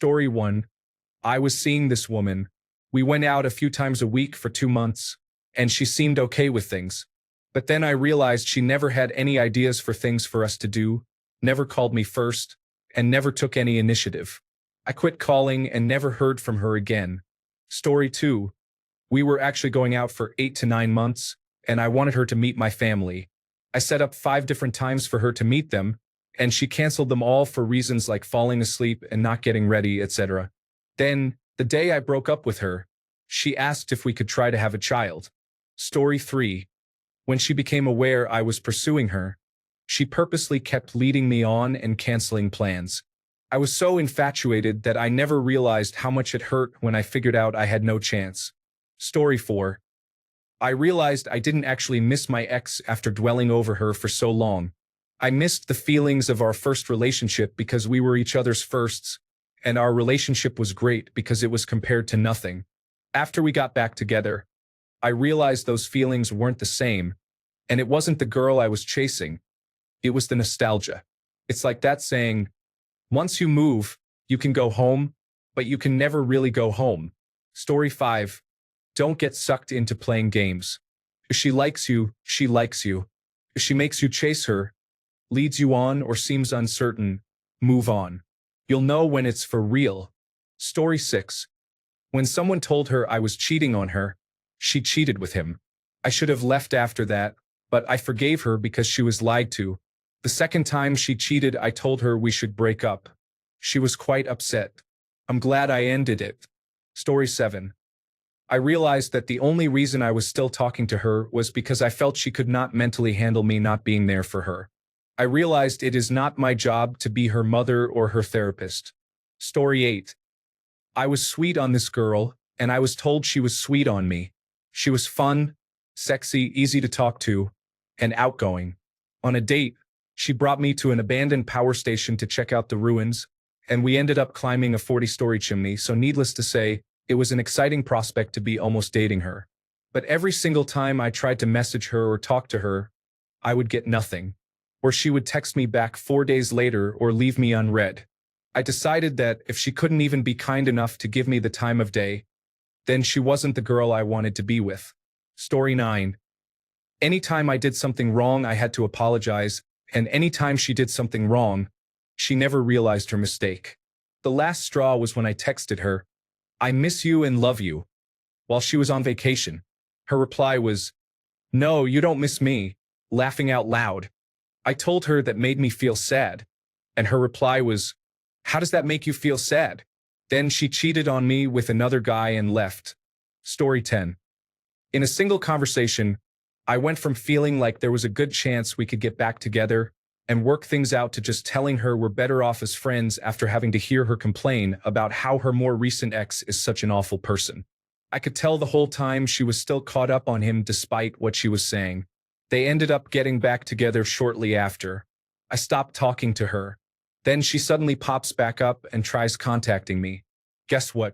Story 1. I was seeing this woman. We went out a few times a week for 2 months, and she seemed okay with things. But then I realized she never had any ideas for things for us to do, never called me first, and never took any initiative. I quit calling and never heard from her again. Story 2. We were actually going out for 8 to 9 months, and I wanted her to meet my family. I set up 5 different times for her to meet them, and she canceled them all for reasons like falling asleep and not getting ready, etc. Then, the day I broke up with her, she asked if we could try to have a child. Story 3. When she became aware I was pursuing her, she purposely kept leading me on and canceling plans. I was so infatuated that I never realized how much it hurt when I figured out I had no chance. Story 4. I realized I didn't actually miss my ex after dwelling over her for so long. I missed the feelings of our first relationship because we were each other's firsts, and our relationship was great because it was compared to nothing. After we got back together, I realized those feelings weren't the same, and it wasn't the girl I was chasing. It was the nostalgia. It's like that saying, once you move, you can go home, but you can never really go home. Story 5. Don't get sucked into playing games. If she likes you, she likes you. If she makes you chase her, leads you on, or seems uncertain, move on. You'll know when it's for real. Story 6. When someone told her I was cheating on her, she cheated with him. I should have left after that, but I forgave her because she was lied to. The second time she cheated, I told her we should break up. She was quite upset. I'm glad I ended it. Story 7. I realized that the only reason I was still talking to her was because I felt she could not mentally handle me not being there for her. I realized it is not my job to be her mother or her therapist. Story 8. I was sweet on this girl, and I was told she was sweet on me. She was fun, sexy, easy to talk to, and outgoing. On a date, she brought me to an abandoned power station to check out the ruins, and we ended up climbing a 40-story chimney, so needless to say, it was an exciting prospect to be almost dating her. But every single time I tried to message her or talk to her, I would get nothing. Or she would text me back 4 days later or leave me unread. I decided that if she couldn't even be kind enough to give me the time of day, then she wasn't the girl I wanted to be with. Story 9. Anytime I did something wrong, I had to apologize, and anytime she did something wrong, she never realized her mistake. The last straw was when I texted her, "I miss you and love you," while she was on vacation. Her reply was, "No, you don't miss me," laughing out loud. I told her that made me feel sad, and her reply was, "How does that make you feel sad?" Then she cheated on me with another guy and left. Story 10. In a single conversation, I went from feeling like there was a good chance we could get back together and work things out to just telling her we're better off as friends after having to hear her complain about how her more recent ex is such an awful person. I could tell the whole time she was still caught up on him despite what she was saying. They ended up getting back together shortly after. I stopped talking to her. Then she suddenly pops back up and tries contacting me. Guess what?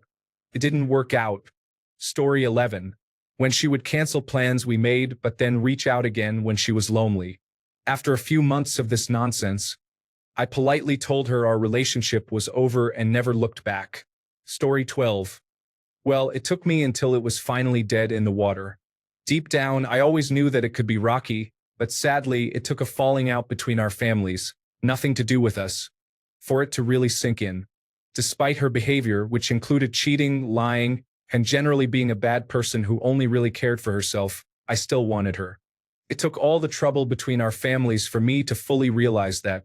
It didn't work out. Story 11. When she would cancel plans we made but then reach out again when she was lonely. After a few months of this nonsense, I politely told her our relationship was over and never looked back. Story 12. Well, it took me until it was finally dead in the water. Deep down, I always knew that it could be rocky, but sadly, it took a falling out between our families, nothing to do with us, for it to really sink in. Despite her behavior, which included cheating, lying, and generally being a bad person who only really cared for herself, I still wanted her. It took all the trouble between our families for me to fully realize that,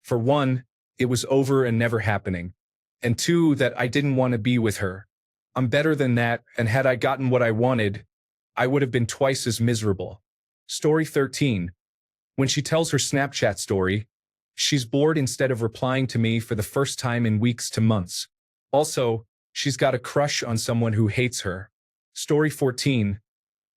for one, it was over and never happening, and two, that I didn't want to be with her. I'm better than that, and had I gotten what I wanted, I would have been twice as miserable. Story 13. When she tells her Snapchat story, she's bored instead of replying to me for the first time in weeks to months. Also, she's got a crush on someone who hates her. Story 14.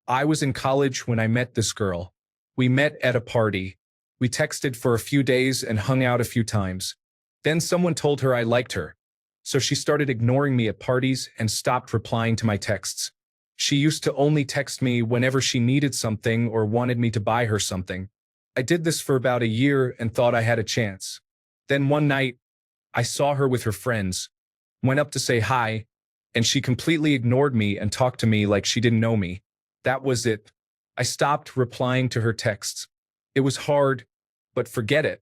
I was in college when I met this girl. We met at a party. We texted for a few days and hung out a few times. Then someone told her I liked her. So she started ignoring me at parties and stopped replying to my texts. She used to only text me whenever she needed something or wanted me to buy her something. I did this for about a year and thought I had a chance. Then one night, I saw her with her friends. Went up to say hi, and she completely ignored me and talked to me like she didn't know me. That was it. I stopped replying to her texts. It was hard, but forget it.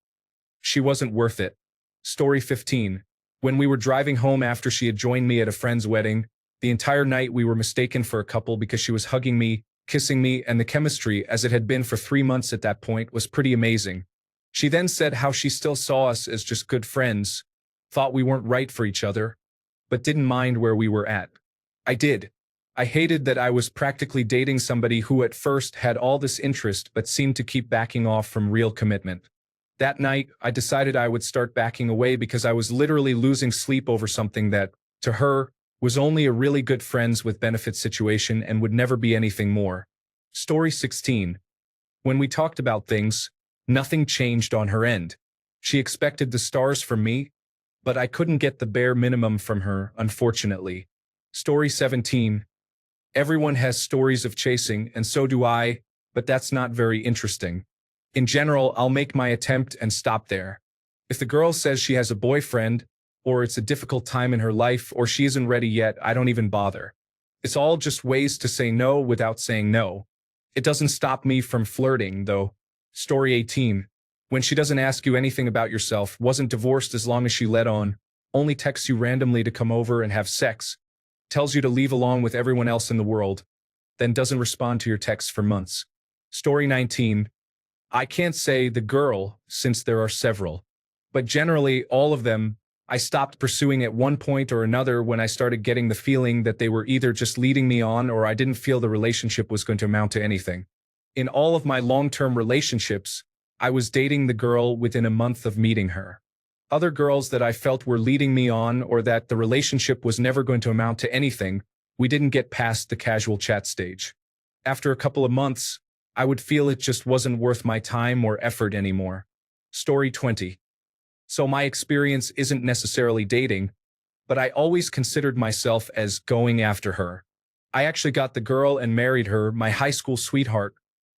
She wasn't worth it. Story 15. When we were driving home after she had joined me at a friend's wedding, the entire night we were mistaken for a couple because she was hugging me, kissing me, and the chemistry, as it had been for 3 months at that point, was pretty amazing. She then said how she still saw us as just good friends, thought we weren't right for each other, but didn't mind where we were at. I did. I hated that I was practically dating somebody who at first had all this interest but seemed to keep backing off from real commitment. That night, I decided I would start backing away because I was literally losing sleep over something that, to her, was only a really good friends with benefits situation and would never be anything more. Story 16. When we talked about things, nothing changed on her end. She expected the stars from me, but I couldn't get the bare minimum from her, unfortunately. Story 17. Everyone has stories of chasing, and so do I, but that's not very interesting. In general, I'll make my attempt and stop there. If the girl says she has a boyfriend, or it's a difficult time in her life, or she isn't ready yet, I don't even bother. It's all just ways to say no without saying no. It doesn't stop me from flirting, though. Story 18. When she doesn't ask you anything about yourself, wasn't divorced as long as she let on, only texts you randomly to come over and have sex, tells you to leave along with everyone else in the world, then doesn't respond to your texts for months. Story 19. I can't say the girl, since there are several, but generally all of them, I stopped pursuing at one point or another when I started getting the feeling that they were either just leading me on or I didn't feel the relationship was going to amount to anything. In all of my long-term relationships, I was dating the girl within a month of meeting her. Other girls that I felt were leading me on or that the relationship was never going to amount to anything, we didn't get past the casual chat stage. After a couple of months, I would feel it just wasn't worth my time or effort anymore. Story 20. So my experience isn't necessarily dating, but I always considered myself as going after her. I actually got the girl and married her, my high school sweetheart,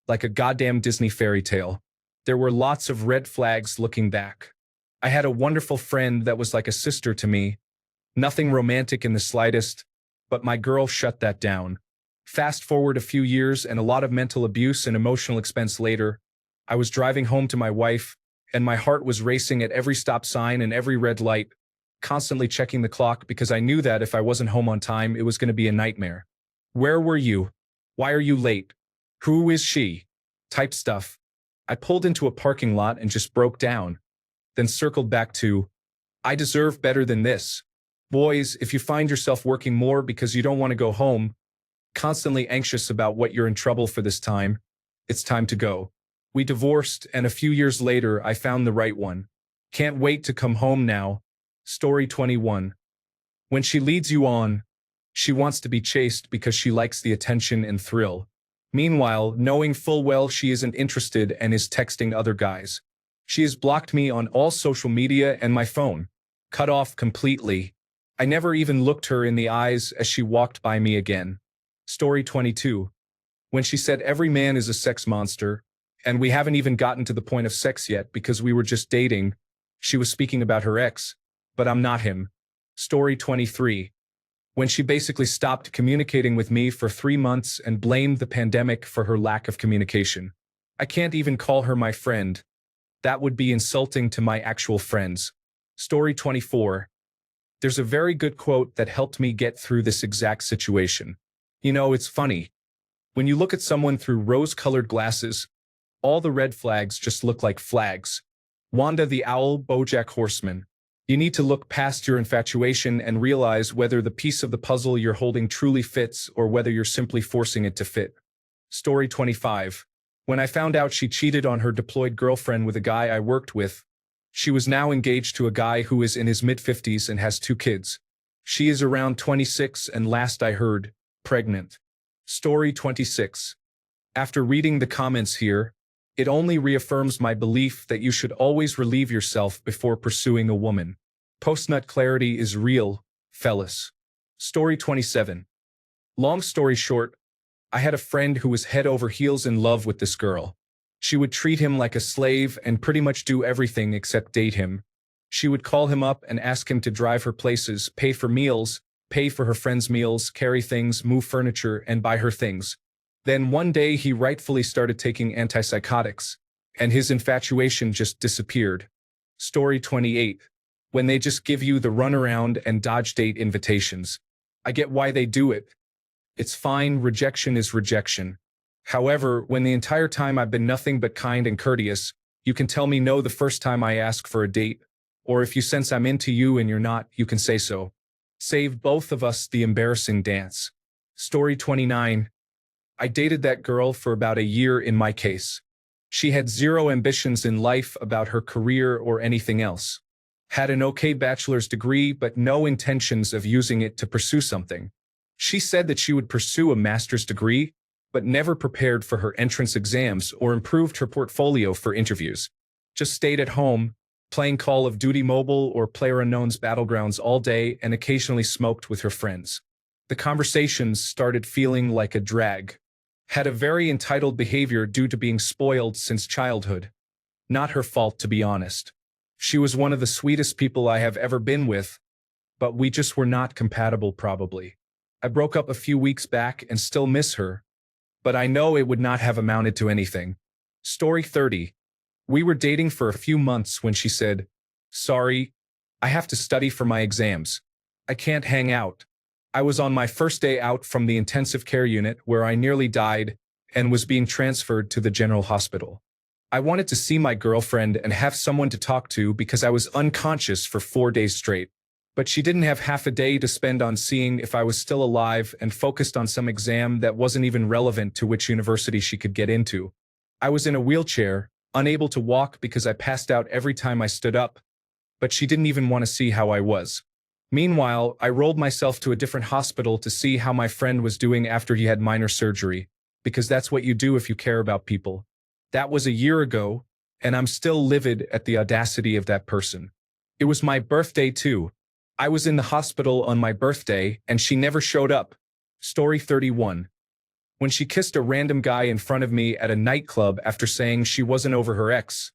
like a goddamn Disney fairy tale. There were lots of red flags looking back. I had a wonderful friend that was like a sister to me. Nothing romantic in the slightest, but my girl shut that down. Fast forward a few years and a lot of mental abuse and emotional expense later, I was driving home to my wife, and my heart was racing at every stop sign and every red light, constantly checking the clock because I knew that if I wasn't home on time, it was going to be a nightmare. Where were you? Why are you late? Who is she? Type stuff. I pulled into a parking lot and just broke down, then circled back to, I deserve better than this. Boys, if you find yourself working more because you don't want to go home, constantly anxious about what you're in trouble for this time, it's time to go. We divorced, and a few years later, I found the right one. Can't wait to come home now. Story 21. When she leads you on, she wants to be chased because she likes the attention and thrill. Meanwhile, knowing full well she isn't interested and is texting other guys. She has blocked me on all social media and my phone. Cut off completely. I never even looked her in the eyes as she walked by me again. Story 22. When she said every man is a sex monster, and we haven't even gotten to the point of sex yet because we were just dating, she was speaking about her ex, but I'm not him. Story 23. When she basically stopped communicating with me for 3 months and blamed the pandemic for her lack of communication. I can't even call her my friend. That would be insulting to my actual friends. Story 24. There's a very good quote that helped me get through this exact situation. You know, it's funny. When you look at someone through rose-colored glasses, all the red flags just look like flags. Wanda the Owl, BoJack Horseman. You need to look past your infatuation and realize whether the piece of the puzzle you're holding truly fits or whether you're simply forcing it to fit. Story 25. When I found out she cheated on her deployed girlfriend with a guy I worked with, she was now engaged to a guy who is in his mid-50s and has 2 kids. She is around 26 and last I heard, pregnant. Story 26. After reading the comments here, it only reaffirms my belief that you should always relieve yourself before pursuing a woman. Post-nut clarity is real, fellas. Story 27. Long story short, I had a friend who was head over heels in love with this girl. She would treat him like a slave and pretty much do everything except date him. She would call him up and ask him to drive her places, pay for meals, pay for her friends' meals, carry things, move furniture, and buy her things. Then one day he rightfully started taking antipsychotics, and his infatuation just disappeared. Story 28. When they just give you the runaround and dodge date invitations. I get why they do it. It's fine, rejection is rejection. However, when the entire time I've been nothing but kind and courteous, you can tell me no the first time I ask for a date, or if you sense I'm into you and you're not, you can say so. Save both of us the embarrassing dance. Story 29. I dated that girl for about a year in my case. She had zero ambitions in life about her career or anything else. Had an okay bachelor's degree but no intentions of using it to pursue something. She said that she would pursue a master's degree, but never prepared for her entrance exams or improved her portfolio for interviews. Just stayed at home, playing Call of Duty Mobile or PlayerUnknown's Battlegrounds all day and occasionally smoked with her friends. The conversations started feeling like a drag. Had a very entitled behavior due to being spoiled since childhood. Not her fault, to be honest. She was one of the sweetest people I have ever been with, but we just were not compatible probably. I broke up a few weeks back and still miss her, but I know it would not have amounted to anything. Story 30. We were dating for a few months when she said, "Sorry, I have to study for my exams. I can't hang out." I was on my first day out from the intensive care unit where I nearly died and was being transferred to the general hospital. I wanted to see my girlfriend and have someone to talk to because I was unconscious for 4 days straight. But she didn't have half a day to spend on seeing if I was still alive and focused on some exam that wasn't even relevant to which university she could get into. I was in a wheelchair, unable to walk because I passed out every time I stood up, but she didn't even want to see how I was. Meanwhile, I rolled myself to a different hospital to see how my friend was doing after he had minor surgery, because that's what you do if you care about people. That was a year ago, and I'm still livid at the audacity of that person. It was my birthday too. I was in the hospital on my birthday, and she never showed up. Story 31. When she kissed a random guy in front of me at a nightclub after saying she wasn't over her ex,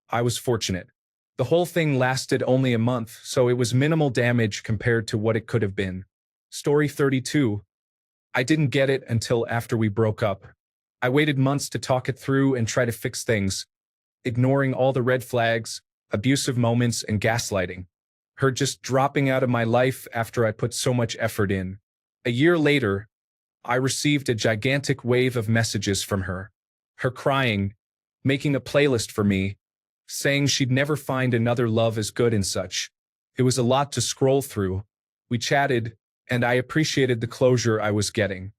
I was fortunate. The whole thing lasted only a month, so it was minimal damage compared to what it could have been. Story 32. I didn't get it until after we broke up. I waited months to talk it through and try to fix things, ignoring all the red flags, abusive moments, and gaslighting. Her just dropping out of my life after I put so much effort in. A year later, I received a gigantic wave of messages from her. Her crying, making a playlist for me, saying she'd never find another love as good and such. It was a lot to scroll through. We chatted, and I appreciated the closure I was getting.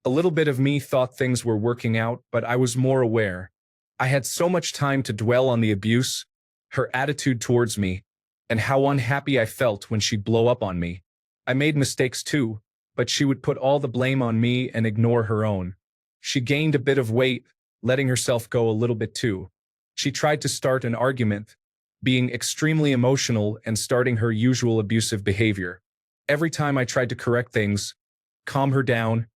A little bit of me thought things were working out, but I was more aware. I had so much time to dwell on the abuse, her attitude towards me, and how unhappy I felt when she'd blow up on me. I made mistakes too, but she would put all the blame on me and ignore her own. She gained a bit of weight, letting herself go a little bit too. She tried to start an argument, being extremely emotional and starting her usual abusive behavior. Every time I tried to correct things, calm her down,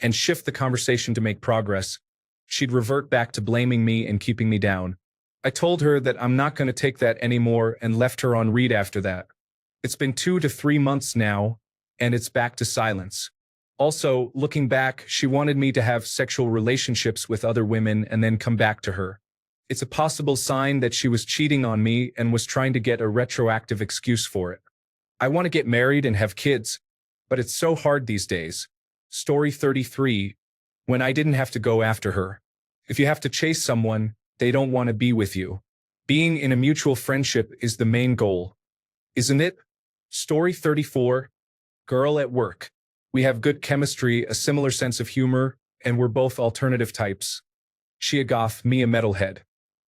and shift the conversation to make progress, she'd revert back to blaming me and keeping me down. I told her that I'm not going to take that anymore and left her on read after that. It's been 2 to 3 months now, and it's back to silence. Also, looking back, she wanted me to have sexual relationships with other women and then come back to her. It's a possible sign that she was cheating on me and was trying to get a retroactive excuse for it. I want to get married and have kids, but it's so hard these days. Story 33. When I didn't have to go after her. If you have to chase someone, they don't want to be with you. Being in a mutual friendship is the main goal, isn't it? Story 34. Girl at work. We have good chemistry, a similar sense of humor, and we're both alternative types. She a goth, me a metalhead.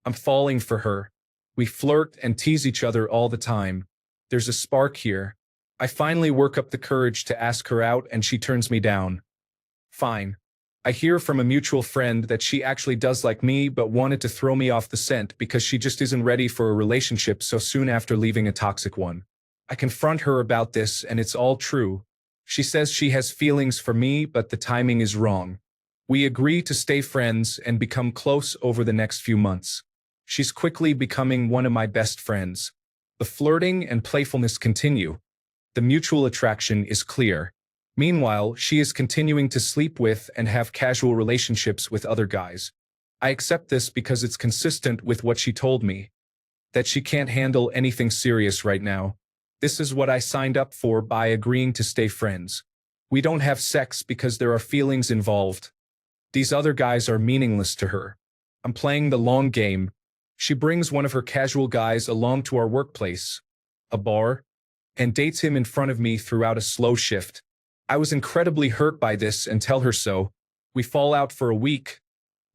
I'm falling for her. We flirt and tease each other all the time. There's a spark here. I finally work up the courage to ask her out and she turns me down. Fine. I hear from a mutual friend that she actually does like me but wanted to throw me off the scent because she just isn't ready for a relationship so soon after leaving a toxic one. I confront her about this and it's all true. She says she has feelings for me but the timing is wrong. We agree to stay friends and become close over the next few months. She's quickly becoming one of my best friends. The flirting and playfulness continue. The mutual attraction is clear. Meanwhile, she is continuing to sleep with and have casual relationships with other guys. I accept this because it's consistent with what she told me, that she can't handle anything serious right now. This is what I signed up for by agreeing to stay friends. We don't have sex because there are feelings involved. These other guys are meaningless to her. I'm playing the long game. She brings one of her casual guys along to our workplace, a bar, and dates him in front of me throughout a slow shift. I was incredibly hurt by this and tell her so. We fall out for a week,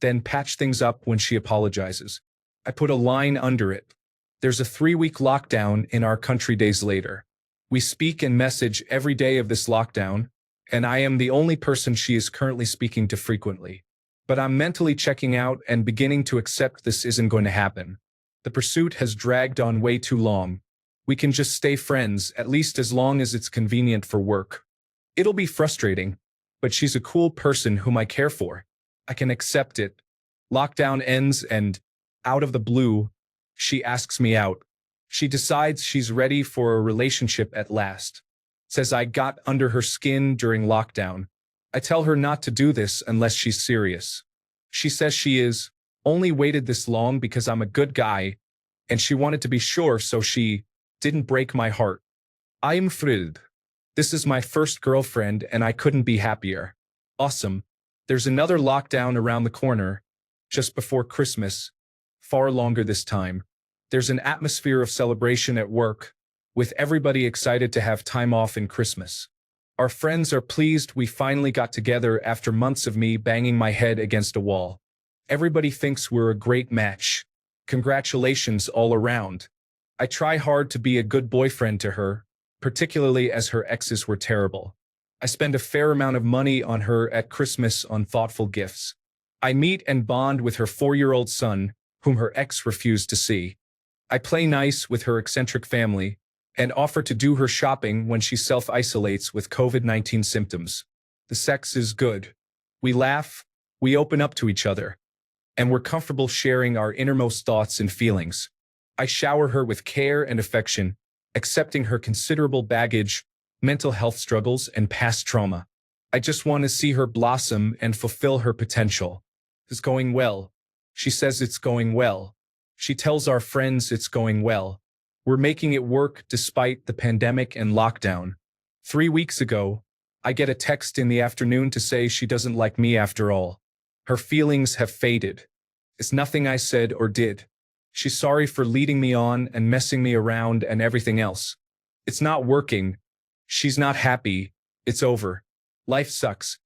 then patch things up when she apologizes. I put a line under it. There's a 3-week lockdown in our country days later. We speak and message every day of this lockdown, and I am the only person she is currently speaking to frequently. But I'm mentally checking out and beginning to accept this isn't going to happen. The pursuit has dragged on way too long. We can just stay friends, at least as long as it's convenient for work. It'll be frustrating, but she's a cool person whom I care for. I can accept it. Lockdown ends and, out of the blue, she asks me out. She decides she's ready for a relationship at last. Says I got under her skin during lockdown. I tell her not to do this unless she's serious. She says she is, only waited this long because I'm a good guy, and she wanted to be sure so she didn't break my heart. I am thrilled. This is my first girlfriend and I couldn't be happier. Awesome. There's another lockdown around the corner, just before Christmas, far longer this time. There's an atmosphere of celebration at work, with everybody excited to have time off in Christmas. Our friends are pleased we finally got together after months of me banging my head against a wall. Everybody thinks we're a great match. Congratulations all around. I try hard to be a good boyfriend to her, particularly as her exes were terrible. I spend a fair amount of money on her at Christmas on thoughtful gifts. I meet and bond with her 4-year-old son, whom her ex refused to see. I play nice with her eccentric family, and offer to do her shopping when she self-isolates with COVID-19 symptoms. The sex is good. We laugh, we open up to each other, and we're comfortable sharing our innermost thoughts and feelings. I shower her with care and affection, accepting her considerable baggage, mental health struggles, and past trauma. I just want to see her blossom and fulfill her potential. It's going well. She says it's going well. She tells our friends it's going well. We're making it work despite the pandemic and lockdown. 3 weeks ago, I get a text in the afternoon to say she doesn't like me after all. Her feelings have faded. It's nothing I said or did. She's sorry for leading me on and messing me around and everything else. It's not working. She's not happy. It's over. Life sucks.